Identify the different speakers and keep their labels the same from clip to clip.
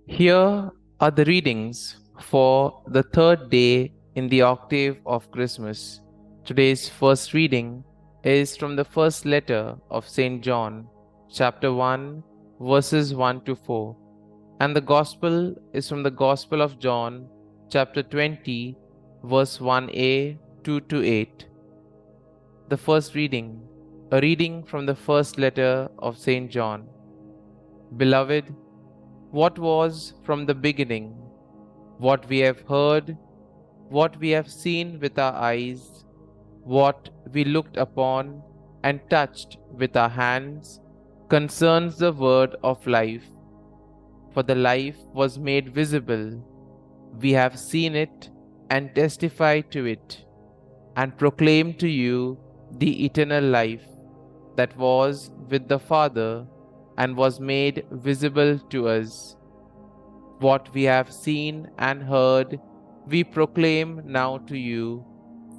Speaker 1: Here are the readings for the third day in the octave of Christmas. Today's first reading is from the first letter of St. John, chapter 1, verses 1 to 4. And the Gospel is from the Gospel of John, chapter 20, verse 1a 2 to 8. The first reading, a reading from the first letter of St. John. Beloved, what was from the beginning, what we have heard, what we have seen with our eyes, what we looked upon and touched with our hands, concerns the word of life. For the life was made visible. We have seen it and testify to it, and proclaim to you the eternal life that was with the Father and was made visible to us. What we have seen and heard, we proclaim now to you,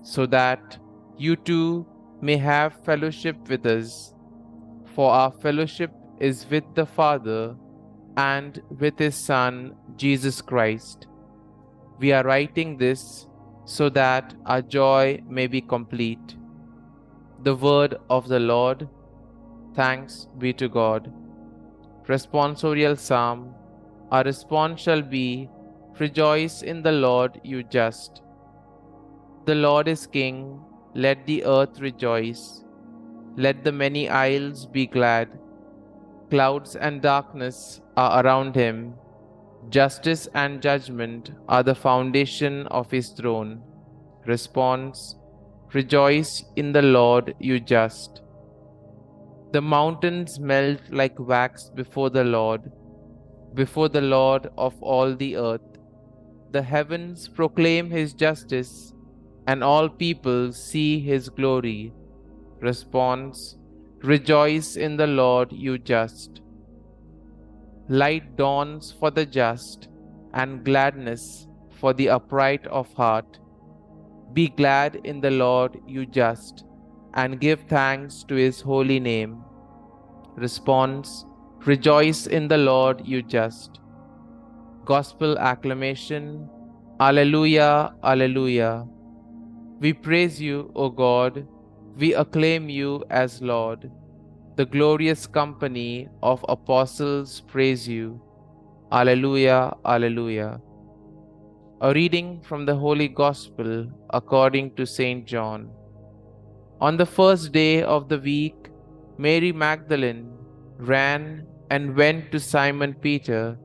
Speaker 1: so that you too may have fellowship with us. For our fellowship is with the Father and with His Son, Jesus Christ. We are writing this so that our joy may be complete. The word of the Lord. Thanks be to God. Responsorial Psalm. Our response shall be, Rejoice in the Lord, you just. The Lord is King, let the earth rejoice. Let the many isles be glad. Clouds and darkness are around him. Justice and judgment are the foundation of his throne. Response: Rejoice in the Lord, you just. The mountains melt like wax before the Lord of all the earth. The heavens proclaim his justice, and all people see his glory. Response: Rejoice in the Lord, you just. Light dawns for the just, and gladness for the upright of heart. Be glad in the Lord, you just, and give thanks to his holy name. Response: Rejoice in the Lord, you just. Gospel acclamation. Alleluia, Alleluia. We praise you, O God. We acclaim you as Lord. The glorious company of apostles praise you. Alleluia, Alleluia. A reading from the Holy Gospel according to St. John. On the first day of the week, Mary Magdalene ran and went to Simon Peter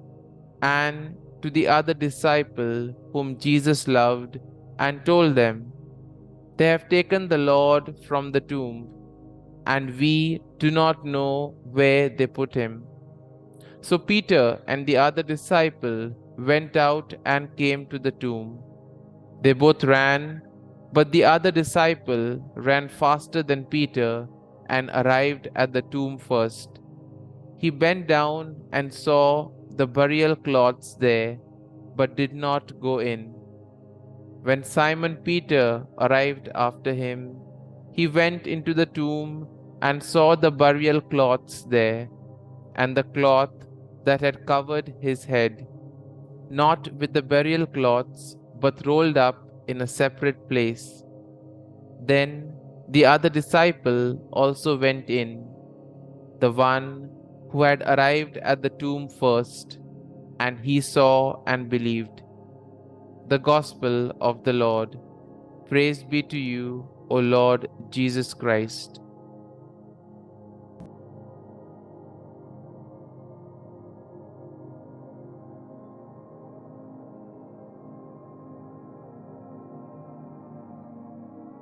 Speaker 1: and to the other disciple whom Jesus loved, and told them, They have taken the Lord from the tomb, and we do not know where they put him. So Peter and the other disciple went out and came to the tomb. They both ran, but the other disciple ran faster than Peter and arrived at the tomb first. He bent down and saw the burial cloths there, but did not go in. When Simon Peter arrived after him, he went into the tomb and saw the burial cloths there, and the cloth that had covered his head, not with the burial cloths, but rolled up in a separate place. Then the other disciple also went in, the one who had arrived at the tomb first, and he saw and believed. The Gospel of the Lord. Praise be to you, O Lord Jesus Christ.